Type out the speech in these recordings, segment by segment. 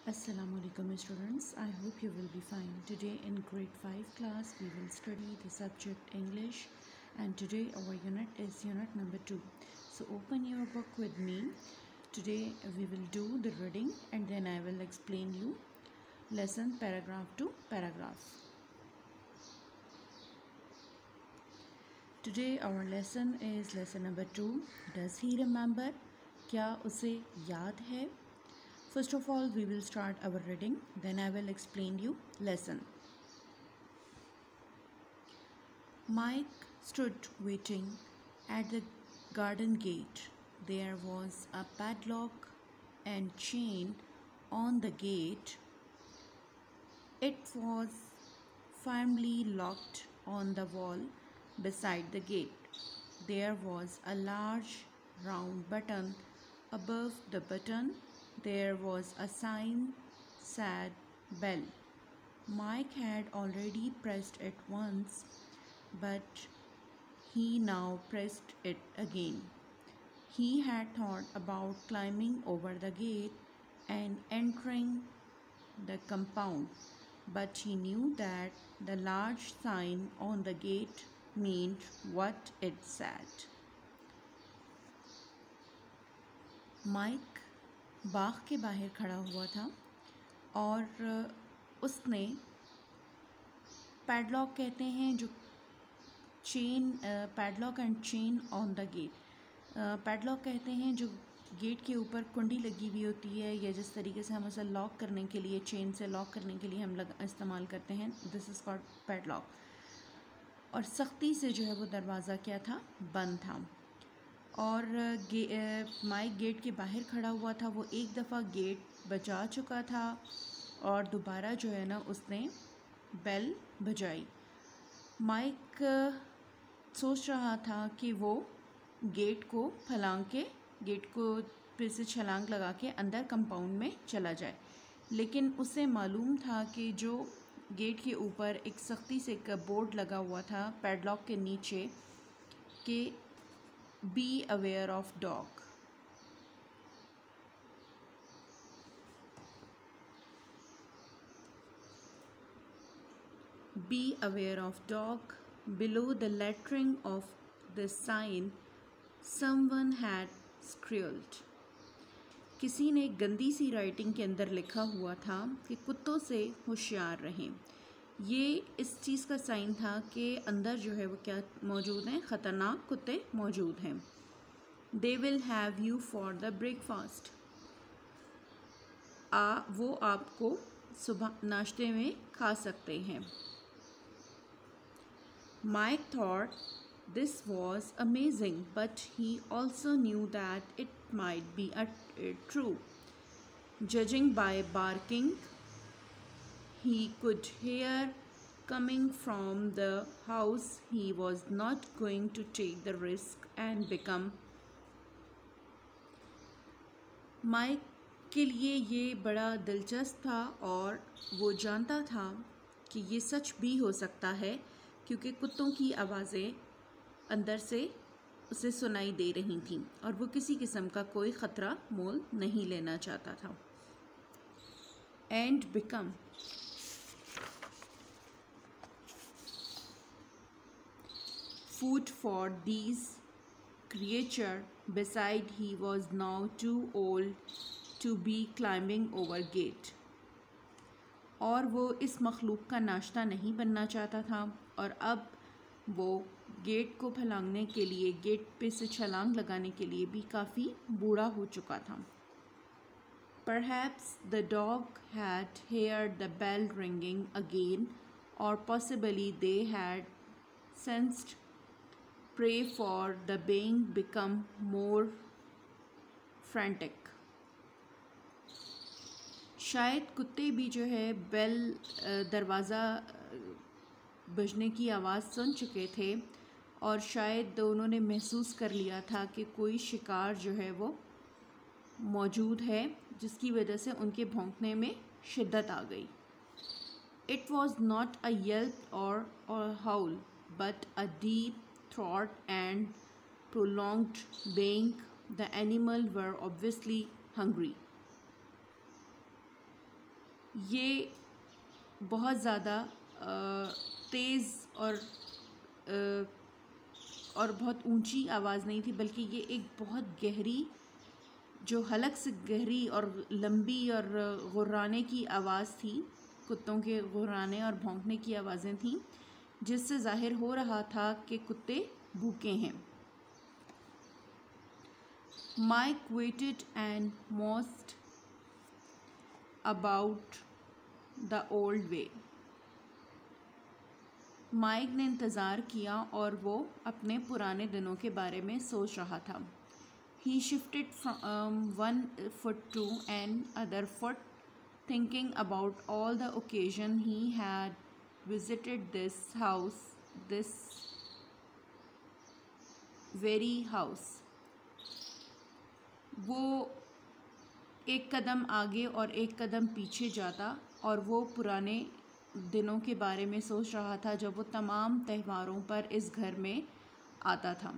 Assalamualaikum students, I hope you will be fine. Today in grade 5 class we will study the subject English, and today our unit is unit number 2. So open your book with me. Today we will do the reading and then I will explain you lesson paragraph to paragraph. Today our lesson is lesson number 2. Does he remember? क्या उसे याद है? First of all, we will start our reading, then I will explain you lesson. Mike stood waiting at the garden gate. There was a padlock and chain on the gate. It was firmly locked on the wall beside the gate. There was a large round button. Above the button there was a sign said bell. Mike had already pressed it once, but he now pressed it again. He had thought about climbing over the gate and entering the compound, but he knew that the large sign on the gate meant what it said. Mike बाग के बाहर खड़ा हुआ था और उसने padlock कहते हैं जो chain, padlock and chain on the gate. Padlock कहते हैं जो गेट के ऊपर कुंडी लगी हुई होती है, या जिस तरीके से हम उसे लॉक करने के लिए, चेन से लॉक करने के लिए हम इस्तेमाल करते हैं, दिस इज़ कॉल्ड पैडलॉक। और सख्ती से जो है वो दरवाज़ा क्या था, बंद था। और माइक गेट के बाहर खड़ा हुआ था। वो एक दफ़ा गेट बजा चुका था और दोबारा जो है ना उसने बेल बजाई। माइक सोच रहा था कि वो गेट को गेट को फिर से छलांग लगा के अंदर कंपाउंड में चला जाए, लेकिन उसे मालूम था कि जो गेट के ऊपर एक सख्ती से एक बोर्ड लगा हुआ था पैडलॉक के नीचे कि Be aware of dog. Be aware of dog. Below the lettering of the sign, someone had scrawled. किसी ने गंदी सी राइटिंग के अंदर लिखा हुआ था कि कुत्तों से होशियार रहें। ये इस चीज़ का साइन था कि अंदर जो है वो क्या मौजूद हैं, ख़तरनाक कुत्ते मौजूद हैं। They will have you for the breakfast. वो आपको सुबह नाश्ते में खा सकते हैं। Mike thought this was amazing, but he also knew that it might be true. Judging by barking he could hear coming from the house, he was not going to take the risk and become Mike के लिए ये बड़ा दिलचस्प था और वो जानता था कि ये सच भी हो सकता है, क्योंकि कुत्तों की आवाज़ें अंदर से उसे सुनाई दे रही थीं और वो किसी किस्म का कोई ख़तरा मोल नहीं लेना चाहता था। And become food for these creature. Beside, he was now too old to be climbing over gate. और वो इस मखलूक का नाश्ता नहीं बनना चाहता था और अब वो गेट को फलांगने के लिए, गेट पे से छलांग लगाने के लिए भी काफ़ी बूढ़ा हो चुका था। Perhaps the dog had heard the bell ringing again, or possibly they had sensed pray for the being become more frantic. शायद कुत्ते भी जो है बेल दरवाज़ा बजने की आवाज़ सुन चुके थे और शायद उन्होंने महसूस कर लिया था कि कोई शिकार जो है वो मौजूद है, जिसकी वजह से उनके भौंकने में शिद्दत आ गई। It was not a yelp or a howl, but a deep throat and prolonged baying. The animals were obviously hungry. ये बहुत ज़्यादा तेज़ और बहुत ऊंची आवाज़ नहीं थी, बल्कि ये एक बहुत गहरी, जो हलक से गहरी और लंबी और गुर्राने की आवाज़ थी। कुत्तों के गुर्राने और भौंकने की आवाज़ें थीं, जिससे ज़ाहिर हो रहा था कि कुत्ते भूखे हैं। Mike waited and most about the old way. Mike ने इंतज़ार किया और वो अपने पुराने दिनों के बारे में सोच रहा था। He shifted from one foot to another foot, thinking about all the occasion he had visited this house, this very house. वो एक कदम आगे और एक कदम पीछे जाता और वो पुराने दिनों के बारे में सोच रहा था जब वो तमाम त्योहारों पर इस घर में आता था।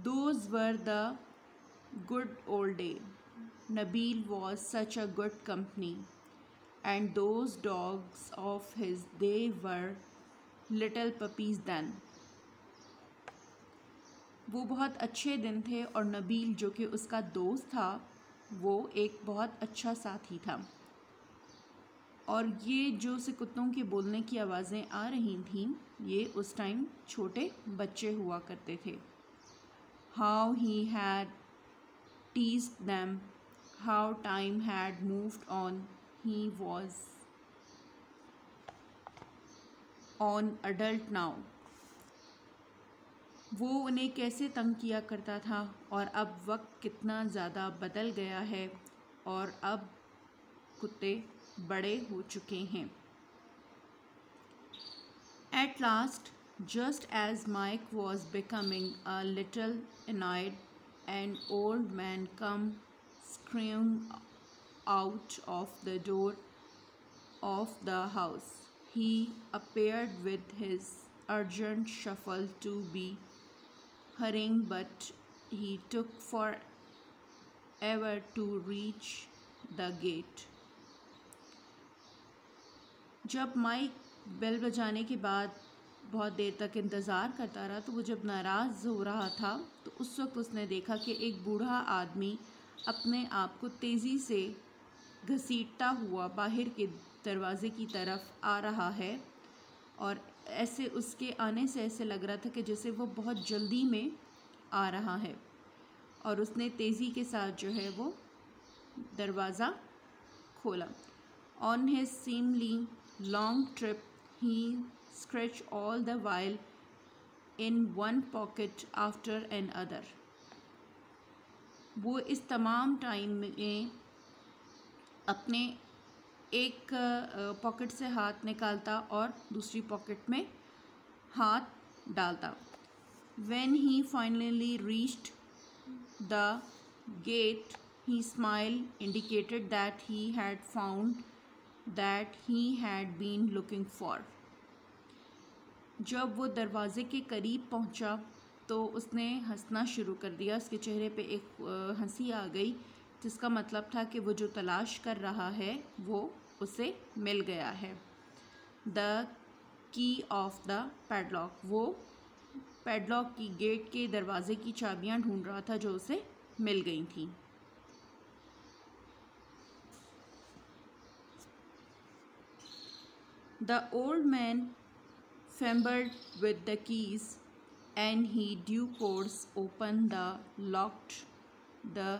Those were the good old days. Nabil was such a good company, and those dogs of his, they were little puppies then. वो बहुत अच्छे दिन थे और नबील जो कि उसका दोस्त था, वो एक बहुत अच्छा साथी था। और ये जो से कुत्तों के बोलने की आवाज़ें आ रही थीं, ये उस टाइम छोटे बच्चे हुआ करते थे। How he had teased them, how time had moved on. He was an adult now. वो उन्हें कैसे तंग किया करता था और अब वक्त कितना ज़्यादा बदल गया है और अब कुत्ते बड़े हो चुके हैं। At last, just as Mike was becoming a little annoyed, an old man come screaming out of the door of the house. He appeared with his urgent shuffle to be hurrying, but he took forever to reach the gate. जब mic bell बजाने के बाद बहुत देर तक इंतज़ार करता रहा, तो वो जब नाराज़ हो रहा था तो उस वक्त उसने देखा कि एक बूढ़ा आदमी अपने आप को तेज़ी से घसीटता हुआ बाहर के दरवाज़े की तरफ आ रहा है। और ऐसे उसके आने से ऐसे लग रहा था कि जैसे वो बहुत जल्दी में आ रहा है। और उसने तेज़ी के साथ जो है वो दरवाज़ा खोला। On his seemingly long trip, he scratched all the while in one pocket after another. वो इस तमाम टाइम में अपने एक पॉकेट से हाथ निकालता और दूसरी पॉकेट में हाथ डालता। When he finally reached the gate, he smiled, indicated that he had found that he had been looking for. जब वो दरवाज़े के करीब पहुंचा तो उसने हंसना शुरू कर दिया। उसके चेहरे पे एक हंसी आ गई, जिसका मतलब था कि वो जो तलाश कर रहा है वो उसे मिल गया है। The key of the padlock, वो पैडलॉक की गेट के दरवाज़े की चाबियां ढूंढ रहा था जो उसे मिल गई थी। The old man fumbled with the keys, and he due course opened the locked. The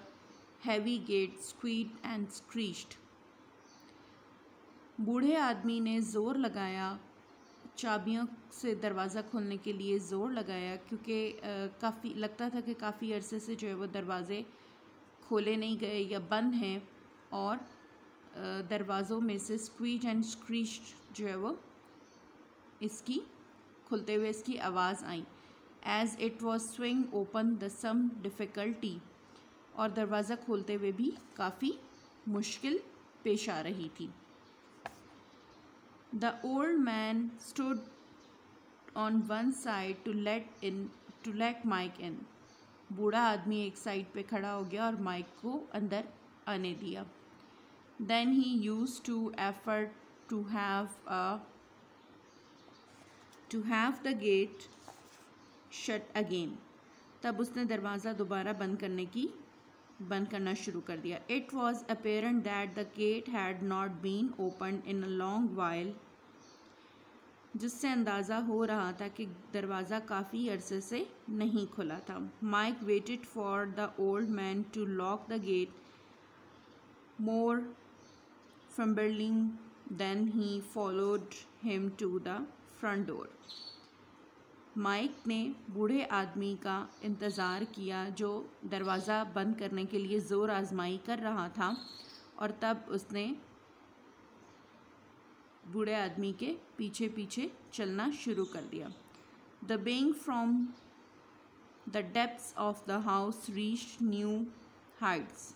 heavy gate squeaked and screeched. बूढ़े आदमी ने ज़ोर लगाया, चाबियों से दरवाज़ा खोलने के लिए ज़ोर लगाया, क्योंकि काफ़ी लगता था कि काफ़ी अरसे से जो है वो दरवाज़े खोले नहीं गए या बंद हैं। और दरवाज़ों में से स्क्वीज एंड स्क्रीच जो है वो इसकी खुलते हुए इसकी आवाज़ आई। As it was swing open the some difficulty, और दरवाज़ा खोलते हुए भी काफ़ी मुश्किल पेश आ रही थी। The old man stood on one side to let Mike in. बूढ़ा आदमी एक साइड पे खड़ा हो गया और माइक को अंदर आने दिया। Then he used to effort to have the gate shut again. तब उसने दरवाज़ा दोबारा बंद करना शुरू कर दिया. It was apparent that the gate had not been opened in a long while, जिससे अंदाज़ा हो रहा था कि दरवाज़ा काफ़ी अरसे से नहीं खुला था. Mike waited for the old man to lock the gate more fumbling, then he followed him to the front door. Mike ने बूढ़े आदमी का इंतज़ार किया जो दरवाज़ा बंद करने के लिए ज़ोर आजमाई कर रहा था, और तब उसने बूढ़े आदमी के पीछे पीछे चलना शुरू कर दिया. The being from the depths of the house reached new Heights.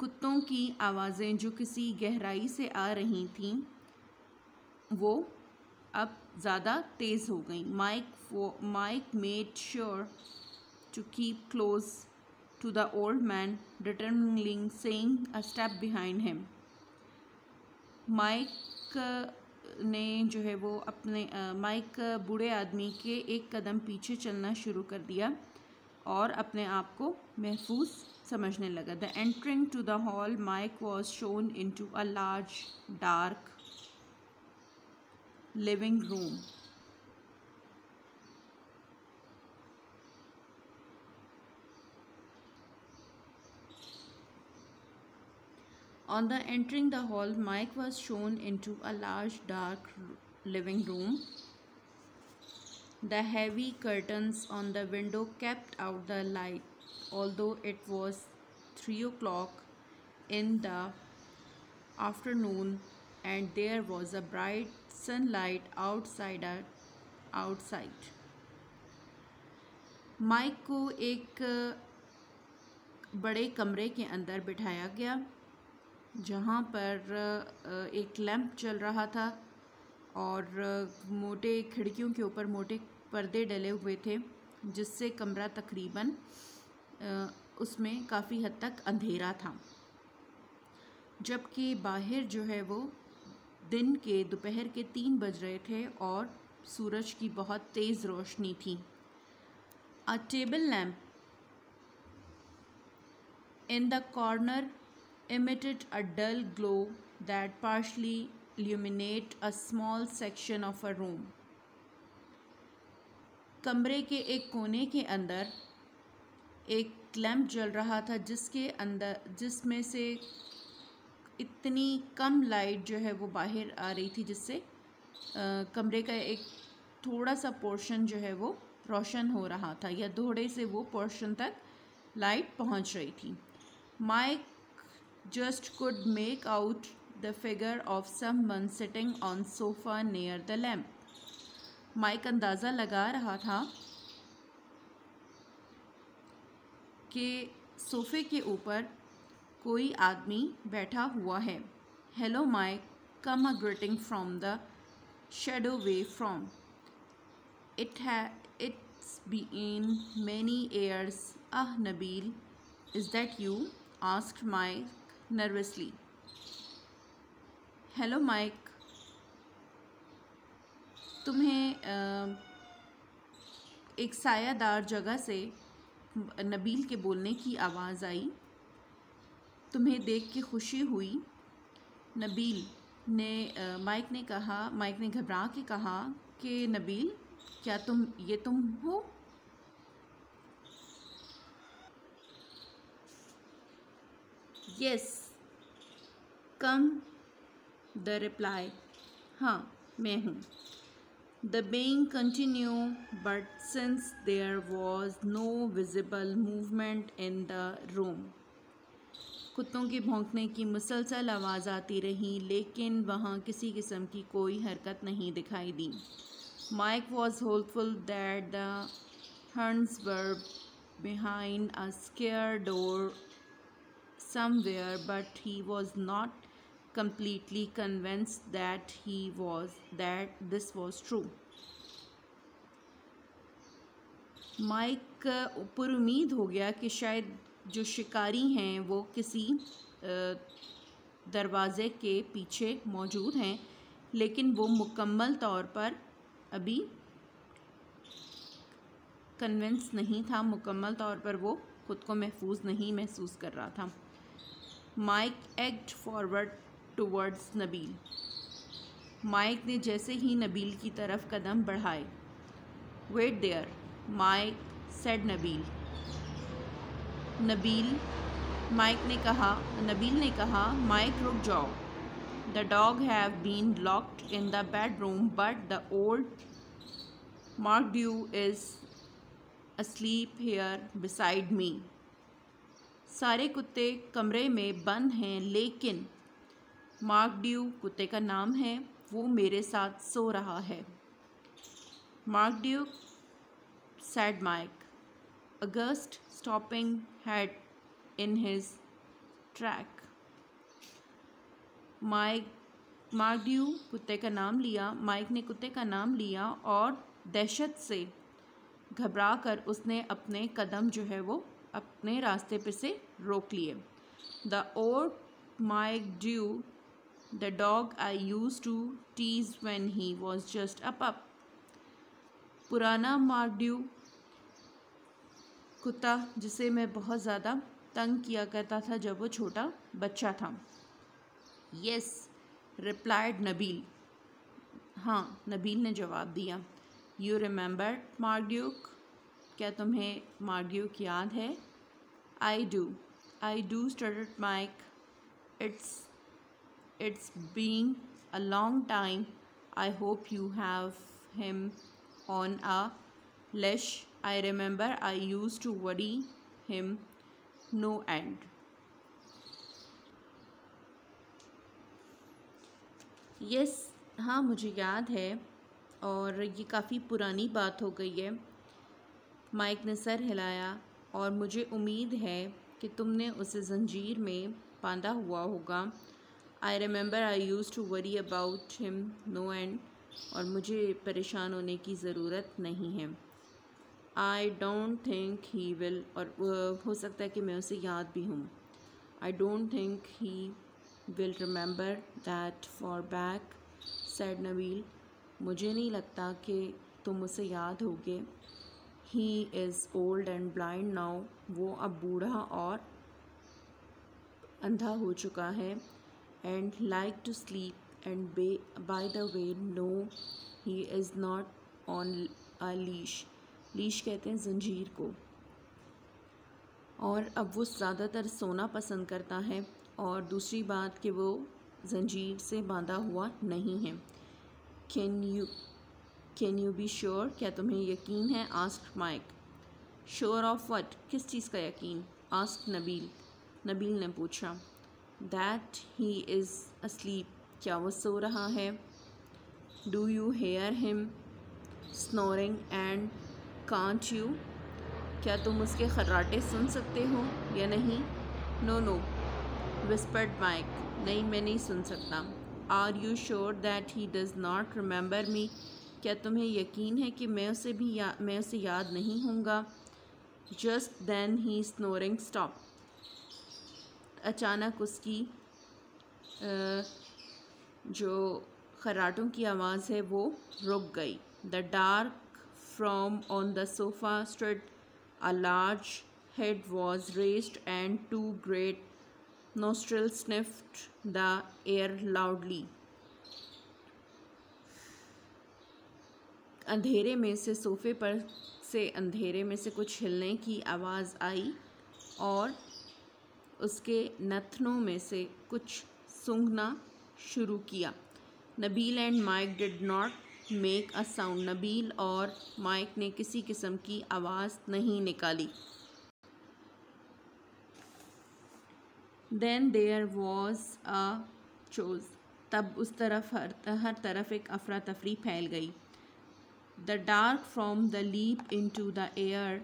कुत्तों की आवाज़ें जो किसी गहराई से आ रही थीं वो अब ज़्यादा तेज़ हो गई. Mike made sure to keep close to the old man, determiningly saying a step behind him. Mike ने जो है वो माइक बूढ़े आदमी के एक कदम पीछे चलना शुरू कर दिया और अपने आप को महफूज समझने लगा. The entering to the hall, Mike was shown into a large dark living room. On the entering the hall, Mike was shown into a large dark living room. The heavy curtains on the window kept out the light, although it was 3 o'clock in the afternoon and there was a bright sunlight outside. Mike को एक बड़े कमरे के अंदर बिठाया गया जहाँ पर एक लैंप चल रहा था और मोटे खिड़कियों के ऊपर मोटे पर्दे डले हुए थे, जिससे कमरा तकरीबन उसमें काफ़ी हद तक अंधेरा था, जबकि बाहर जो है वो दिन के दोपहर के 3 बज रहे थे और सूरज की बहुत तेज़ रोशनी थी. अ table lamp in the corner emitted a dull glow that partially illuminated a small section of a room. कमरे के एक कोने के अंदर एक लैंप जल रहा था जिसमें से इतनी कम लाइट जो है वो बाहर आ रही थी, जिससे कमरे का एक थोड़ा सा पोर्शन जो है वो रोशन हो रहा था, या थोड़े से वो पोर्शन तक लाइट पहुंच रही थी. Mike just could make out the figure of someone sitting on sofa near the lamp. Mike अंदाज़ा लगा रहा था कि सोफे के ऊपर कोई आदमी बैठा हुआ है. Hello Mike, come a greeting from the shadow way from. It's been many years. Ah, Nabil, is that you? Asked Mike nervously. Hello Mike, तुम्हें एक सायादार जगह से नबील के बोलने की आवाज़ आई. तुम्हें देख के खुशी हुई. नबील ने माइक ने घबरा के कहा कि नबील, क्या तुम हो? Yes, come, the reply. हाँ, मैं हूँ. The baying continued, but since there was no visible movement in the room, कुत्तों के भौंकने की मुसलसल आवाज़ आती रही, लेकिन वहाँ किसी किस्म की कोई हरकत नहीं दिखाई दी. Mike was hopeful that the Huns were behind a scare door somewhere, but he was not completely convinced that this was true. Mike पर उम्मीद हो गया कि शायद जो शिकारी हैं वो किसी दरवाज़े के पीछे मौजूद हैं, लेकिन वो मुकम्मल तौर पर अभी कन्विंस नहीं था, मुकम्मल तौर पर वो ख़ुद को महफूज नहीं महसूस कर रहा था। Mike act forward towards Nabeel. Mike ने जैसे ही नबील की तरफ कदम बढ़ाए, wait there Mike said Nabeel. Nabeel ने कहा माइक रुक जाओ। The dog have been locked in the bedroom but the old Marmaduke is asleep here beside me। सारे कुत्ते कमरे में बंद हैं, लेकिन मार्कड्यू कुत्ते का नाम है, वो मेरे साथ सो रहा है। मार्कड्यू said Mike, August stopping head in his track। मार्कड्यू कुत्ते का नाम लिया। माइक ने कुत्ते का नाम लिया और दहशत से घबराकर उसने अपने कदम जो है वो अपने रास्ते पे से रोक लिए। The old Marmaduke the dog I used to tease when he was just a pup. पुराना मार्कड्यू कुत्ता जिसे मैं बहुत ज़्यादा तंग किया करता था जब वो छोटा बच्चा था। Yes replied Nabeel. हाँ, नबील ने जवाब दिया। यू रिमेंबर मार्कड्यूक, क्या तुम्हें मार्कड्यूक याद है? I do stuttered Mike, it's being a long time. I hope you have him on a leash। I remember I used to worry him no end. Yes, हाँ मुझे याद है, और ये काफ़ी पुरानी बात हो गई है। माइक ने सर हिलाया। और मुझे उम्मीद है कि तुमने उसे ज़ंजीर में बांधा हुआ होगा। I remember I used to worry about him no end. और मुझे परेशान होने की ज़रूरत नहीं है। I don't think he will, और हो सकता है कि मैं उसे याद भी हूँ। I don't think he will remember that for back, said Nabeel. मुझे नहीं लगता कि तुम उसे याद होगे। He is old and blind now. वो अब बूढ़ा और अंधा हो चुका है। And like to sleep and by the way no he is not on a leash. Leash कहते हैं जंजीर को। और अब वो ज़्यादातर सोना पसंद करता है। और दूसरी बात कि वो जंजीर से बांधा हुआ नहीं है। कैन यू बी श्योर, क्या तुम्हें यकीन है? Asked Mike. Sure of what, किस चीज़ का यकीन? आस्क्ड नबील ने पूछा। दैट ही इज़ अस्लीप, क्या वो सो रहा है? Do you hair him snoring and can't you, क्या तुम उसके खर्राटे सुन सकते हो या नहीं? नो विस्पर्ड माइक, नहीं मैं नहीं सुन सकता। Are you sure that he does not remember me, क्या तुम्हें यकीन है कि मैं उसे याद नहीं होऊंगा? Just then he snoring stop, अचानक उसकी जो खर्राटों की आवाज़ है वो रुक गई। The dark from on the sofa stood, a large head was raised and two great nostrils sniffed the air loudly। अंधेरे में से सोफे पर से अंधेरे में से कुछ हिलने की आवाज़ आई और उसके नथनों में से कुछ सूंघना शुरू किया। Nabeel and Mike did not make a sound. Nabeel और माइक ने किसी किस्म की आवाज़ नहीं निकाली। Then there was a chaos, तब उस तरफ हर तरफ एक अफरा तफरी फैल गई। The dark from the leap into the air,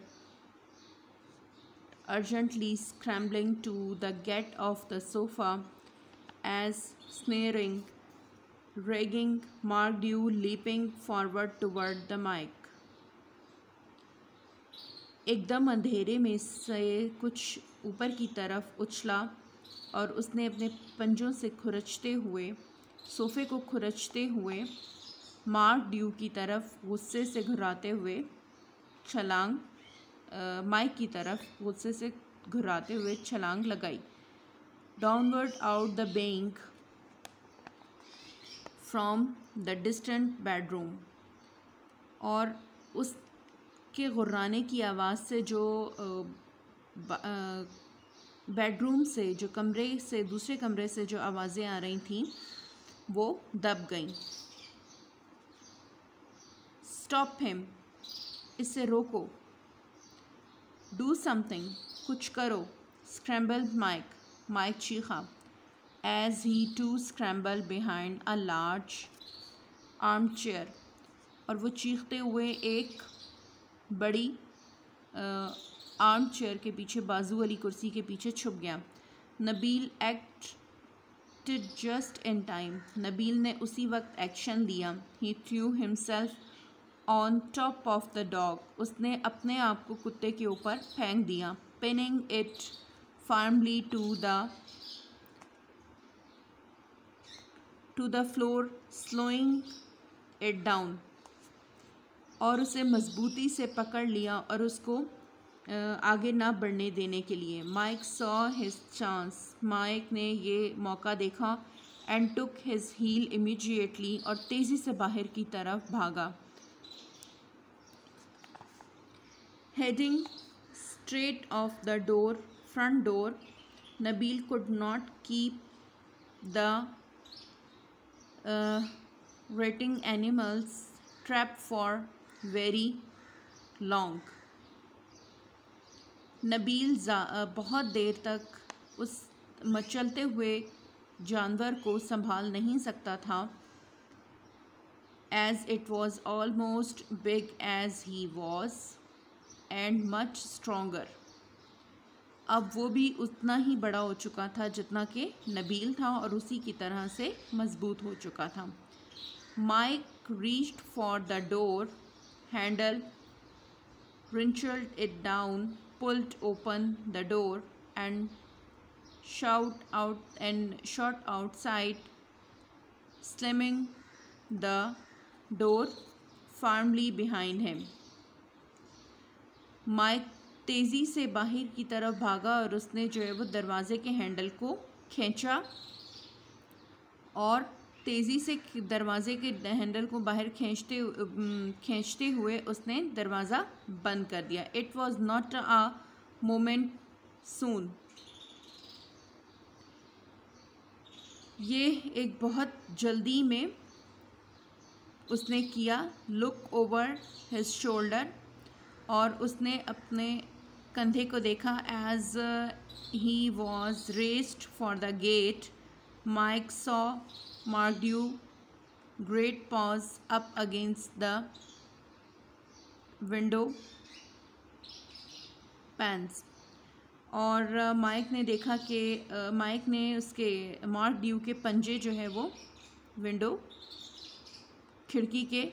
urgently scrambling to the get of the sofa as sneering, ragging Markdew leaping forward toward the mic. एकदम अंधेरे में से कुछ ऊपर की तरफ उछला और उसने अपने पंजों से खुरचते हुए सोफ़े को खुरचते हुए मार्क ड्यू की तरफ गुस्से से घुराते हुए छलांग माइक की तरफ गुस्से से घुराते हुए छलांग लगाई। Downward out the bank from the distant bedroom, और उसके गुर्राने की आवाज़ से जो बेडरूम से, जो कमरे से, दूसरे कमरे से जो आवाज़ें आ रही थीं वो दब गईं। स्टॉप हिम, इसे रोको। डू समथिंग, कुछ करो। स्क्रैम्बल माइक, माइक चीखा। As he to scramble behind a large arm chair, और वो चीखते हुए एक बड़ी आर्म चेयर के पीछे, बाजू वाली कुर्सी के पीछे छुप गया। Nabeel acted just in time, Nabeel ने उसी वक्त एक्शन लिया। He threw himself on top of the dog, उसने अपने आप को कुत्ते के ऊपर फेंक दिया। Pinning it firmly to the floor, slowing it down, और उसे मजबूती से पकड़ लिया और उसको आगे ना बढ़ने देने के लिए। Mike saw his chance, Mike ने ये मौका देखा। And took his heel immediately, और तेज़ी से बाहर की तरफ भागा। Heading straight off the front door, Nabil could not keep the rattling animals trapped for very long. Nabeel बहुत देर तक उस मचलते हुए जानवर को संभाल नहीं सकता था। As it was almost big as he was and much stronger, अब वो भी उतना ही बड़ा हो चुका था जितना कि नबील था, और उसी की तरह से मजबूत हो चुका था। Mike reached for the door handle, wrenched it down, pulled open the door and shot outside, slamming the door firmly behind him. Mike तेज़ी से बाहर की तरफ भागा और उसने जो है वो दरवाज़े के हैंडल को खींचा, और तेज़ी से दरवाज़े के हैंडल को बाहर खींचते हुए उसने दरवाज़ा बंद कर दिया। It was not a moment soon, ये एक बहुत जल्दी में उसने किया। लुक ओवर हिज शोल्डर, और उसने अपने कंधे को देखा। As he was raced for the gate, Mike saw mark due great paws up against the window panes, और माइक ने देखा कि माइक ने उसके मार्क ड्यू के पंजे जो है वो विंडो, खिड़की के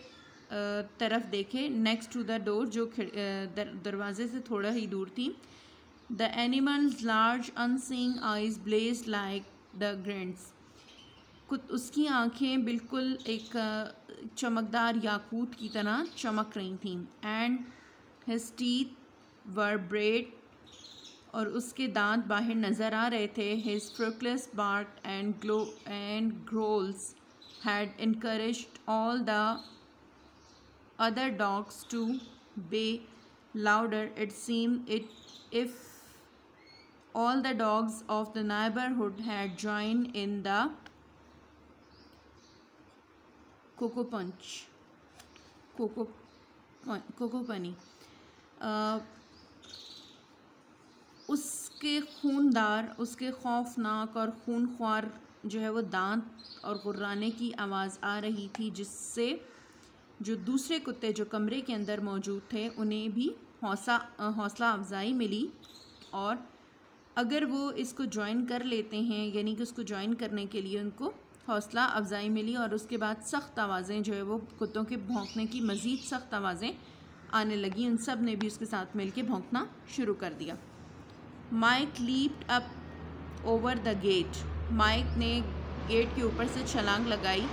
तरफ देखे। नेक्स्ट टू द डोर, जो दरवाजे से थोड़ा ही दूर थी। The animals large unseeing eyes blaze like the grates, उसकी आँखें बिल्कुल एक चमकदार याकूत की तरह चमक रही थीं। And his teeth were bared, और उसके दांत बाहर नज़र आ रहे थे। His fruitless bark and growls had encouraged all the other dogs to bay louder. It seemed if all the dogs of the neighborhood had joined in the coco punny. उसके खूनदार, उसके खौफनाक और खूनख्वार जो है वो दांत और गुर्राने की आवाज़ आ रही थी, जिससे जो दूसरे कुत्ते जो कमरे के अंदर मौजूद थे उन्हें भी हौसला अफजाई मिली। और अगर वो इसको ज्वाइन कर लेते हैं, यानी कि उसको ज्वाइन करने के लिए उनको हौसला अफजाई मिली, और उसके बाद सख्त आवाज़ें जो है वो कुत्तों के भौंकने की मज़ीद सख्त आवाज़ें आने लगी, उन सब ने भी उसके साथ मिलके भौंकना शुरू कर दिया। Mike leaped up over the gate, Mike ने गेट के ऊपर से छलांग लगाई।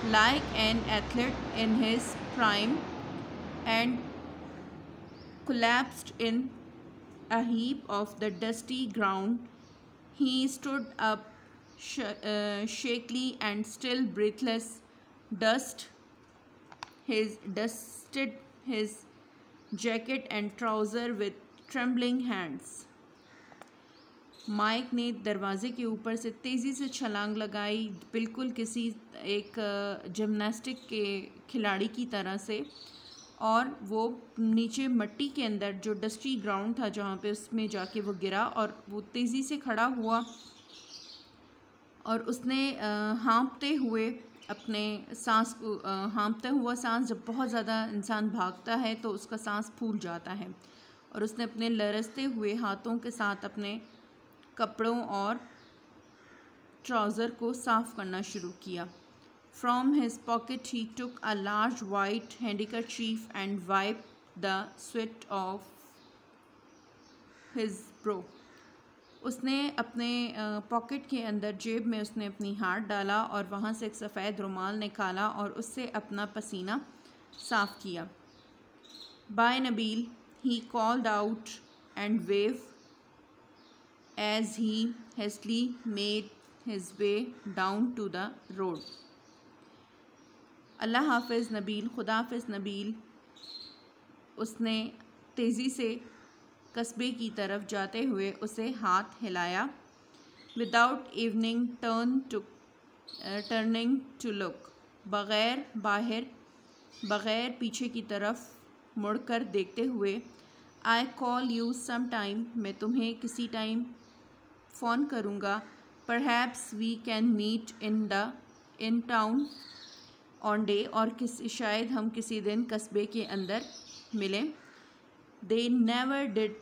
Like an athlete in his prime and collapsed in a heap of the dusty ground. He stood up shakily and still breathless, dusted his jacket and trouser with trembling hands. Mike ने दरवाज़े के ऊपर से तेज़ी से छलांग लगाई, बिल्कुल किसी एक जिम्नास्टिक के खिलाड़ी की तरह से, और वो नीचे मट्टी के अंदर जो डस्टी ग्राउंड था जहाँ पे उसमें जाके वो गिरा, और वो तेज़ी से खड़ा हुआ और उसने हाँफते हुए अपने सांस को हाँफता हुआ सांस, जब बहुत ज़्यादा इंसान भागता है तो उसका सांस फूल जाता है, और उसने अपने लरजते हुए हाथों के साथ अपने कपड़ों और ट्राउज़र को साफ़ करना शुरू किया। From his pocket he took a large white handkerchief and wiped the sweat off his brow. उसने अपने पॉकेट के अंदर जेब में उसने अपनी हाथ डाला और वहाँ से एक सफ़ेद रुमाल निकाला और उससे अपना पसीना साफ़ किया। By Nabil, he called out and waved as he hastily made his way down to the road. अल्लाह हाफ़िज़ नबील, खुदा हाफ़िज़ नबील। उसने तेज़ी से कस्बे की तरफ जाते हुए उसे हाथ हिलाया। Without evening turning to look, बग़ैर पीछे की तरफ मुड़कर देखते हुए। I call you some time, मैं तुम्हें किसी टाइम फ़ोन करूँगा। Perhaps we can meet in town on day, और शायद हम किसी दिन कस्बे के अंदर मिलें। They never did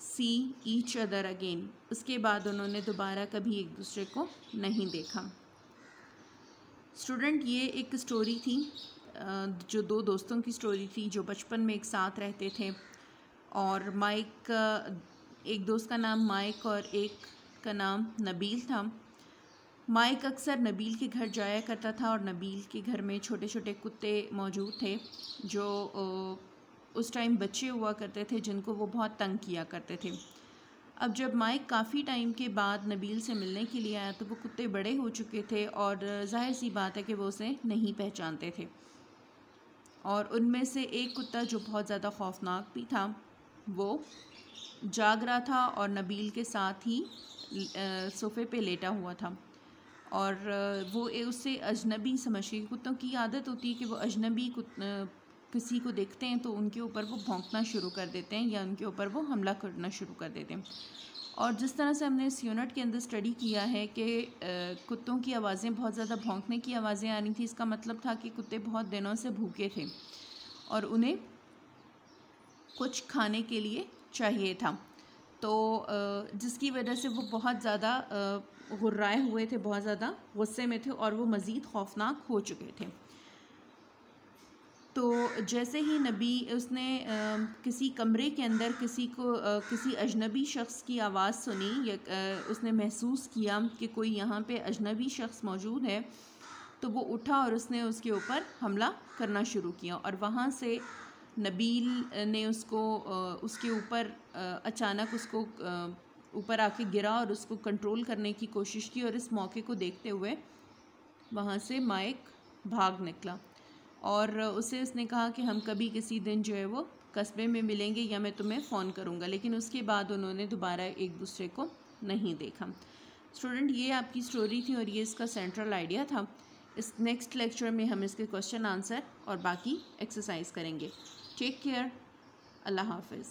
see each other again, उसके बाद उन्होंने दोबारा कभी एक दूसरे को नहीं देखा। स्टूडेंट, ये एक स्टोरी थी जो दो दोस्तों की स्टोरी थी जो बचपन में एक साथ रहते थे, और माइक, एक दोस्त का नाम माइक और एक का नाम नबील था। माइक अक्सर नबील के घर जाया करता था, और नबील के घर में छोटे छोटे कुत्ते मौजूद थे जो उस टाइम बच्चे हुआ करते थे, जिनको वो बहुत तंग किया करते थे। अब जब माइक काफ़ी टाइम के बाद नबील से मिलने के लिए आया तो वो कुत्ते बड़े हो चुके थे, और जाहिर सी बात है कि वो उसे नहीं पहचानते थे। और उनमें से एक कुत्ता जो बहुत ज़्यादा खौफनाक भी था, वो जाग रहा था और नबील के साथ ही सोफ़े पे लेटा हुआ था, और वो उससे अजनबी समझ के, कुत्तों की आदत होती है कि वो अजनबी किसी को देखते हैं तो उनके ऊपर वो भौंकना शुरू कर देते हैं या उनके ऊपर वो हमला करना शुरू कर देते हैं। और जिस तरह से हमने इस यूनिट के अंदर स्टडी किया है कि कुत्तों की आवाज़ें, बहुत ज़्यादा भौंकने की आवाज़ें आ रही थी, इसका मतलब था कि कुत्ते बहुत दिनों से भूखे थे और उन्हें कुछ खाने के लिए चाहिए था, तो जिसकी वजह से वो बहुत ज़्यादा गुर्राए हुए थे, बहुत ज़्यादा गुस्से में थे, और वो मज़ीद खौफनाक हो चुके थे। तो जैसे ही उसने किसी कमरे के अंदर किसी अजनबी शख्स की आवाज़ सुनी, या उसने महसूस किया कि कोई यहाँ पे अजनबी शख्स मौजूद है, तो वो उठा और उसने उसके ऊपर हमला करना शुरू किया। और वहाँ से नबील ने उसके ऊपर अचानक उसको ऊपर आके गिरा और उसको कंट्रोल करने की कोशिश की, और इस मौके को देखते हुए वहाँ से माइक भाग निकला और उसने कहा कि हम कभी किसी दिन जो है वो कस्बे में मिलेंगे या मैं तुम्हें फ़ोन करूँगा। लेकिन उसके बाद उन्होंने दोबारा एक दूसरे को नहीं देखा। स्टूडेंट, ये आपकी स्टोरी थी और ये इसका सेंट्रल आइडिया था। इस नेक्स्ट लेक्चर में हम इसके क्वेश्चन आंसर और बाकी एक्सरसाइज करेंगे। टेक केयर, अल्लाह हाफिज़।